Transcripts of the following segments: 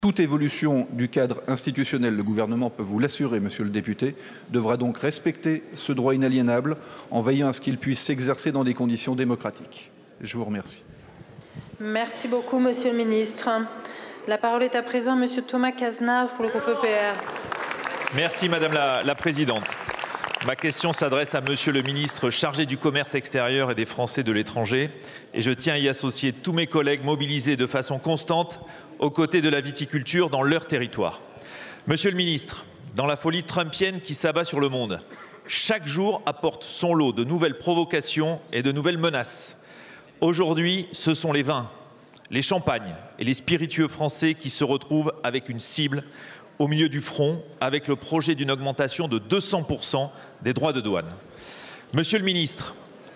Toute évolution du cadre institutionnel, le gouvernement peut vous l'assurer, monsieur le député, devra donc respecter ce droit inaliénable en veillant à ce qu'il puisse s'exercer dans des conditions démocratiques. Je vous remercie. Merci beaucoup, monsieur le ministre. La parole est à présent à monsieur Thomas Cazenave pour le groupe EPR. Merci madame la présidente. Ma question s'adresse à monsieur le ministre chargé du commerce extérieur et des Français de l'étranger et je tiens à y associer tous mes collègues mobilisés de façon constante aux côtés de la viticulture dans leur territoire. Monsieur le ministre, dans la folie trumpienne qui s'abat sur le monde, chaque jour apporte son lot de nouvelles provocations et de nouvelles menaces. Aujourd'hui, ce sont les vins, les champagnes et les spiritueux français qui se retrouvent avec une cible au milieu du front avec le projet d'une augmentation de 200% des droits de douane. Monsieur le ministre,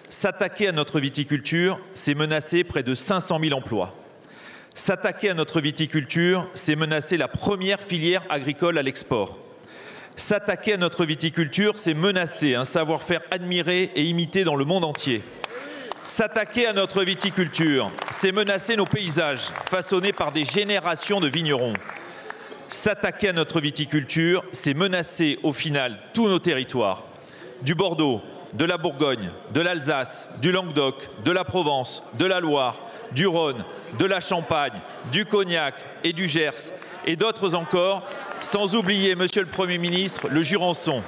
s'attaquer à notre viticulture, c'est menacer près de 500 000 emplois. S'attaquer à notre viticulture, c'est menacer la première filière agricole à l'export. S'attaquer à notre viticulture, c'est menacer un savoir-faire admiré et imité dans le monde entier. S'attaquer à notre viticulture, c'est menacer nos paysages façonnés par des générations de vignerons. S'attaquer à notre viticulture, c'est menacer au final tous nos territoires. Du Bordeaux, de la Bourgogne, de l'Alsace, du Languedoc, de la Provence, de la Loire, du Rhône, de la Champagne, du Cognac et du Gers, et d'autres encore, sans oublier, monsieur le Premier ministre, le Jurançon.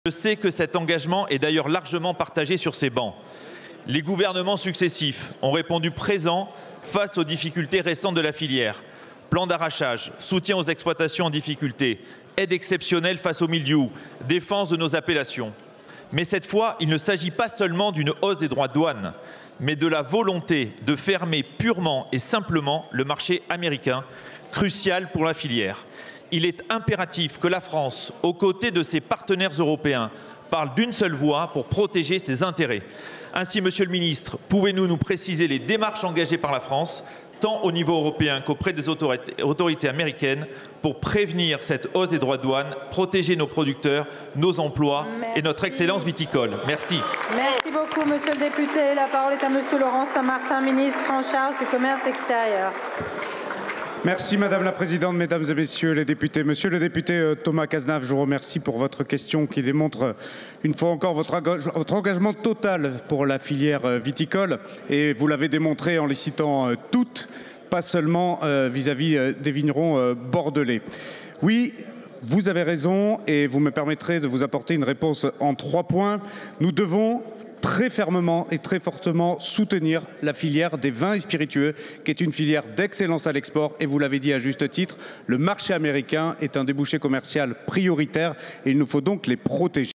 Je sais que cet engagement est d'ailleurs largement partagé sur ces bancs. Les gouvernements successifs ont répondu présents face aux difficultés récentes de la filière. Plan d'arrachage, soutien aux exploitations en difficulté, aide exceptionnelle face au mildiou, défense de nos appellations. Mais cette fois, il ne s'agit pas seulement d'une hausse des droits de douane, mais de la volonté de fermer purement et simplement le marché américain, crucial pour la filière. Il est impératif que la France, aux côtés de ses partenaires européens, parle d'une seule voix pour protéger ses intérêts. Ainsi, monsieur le ministre, pouvez-vous nous préciser les démarches engagées par la France, tant au niveau européen qu'auprès des autorités américaines, pour prévenir cette hausse des droits de douane, protéger nos producteurs, nos emplois et notre excellence viticole. Merci. Merci beaucoup, monsieur le député. La parole est à monsieur Laurent Saint-Martin, ministre en charge du commerce extérieur. Merci Madame la Présidente, Mesdames et Messieurs les députés. Monsieur le député Thomas Cazenave, je vous remercie pour votre question qui démontre une fois encore votre engagement total pour la filière viticole. Et vous l'avez démontré en les citant toutes, pas seulement vis-à-vis des vignerons bordelais. Oui, vous avez raison et vous me permettrez de vous apporter une réponse en 3 points. Nous devons très fermement et très fortement soutenir la filière des vins et spiritueux, qui est une filière d'excellence à l'export. Et vous l'avez dit à juste titre, le marché américain est un débouché commercial prioritaire et il nous faut donc les protéger.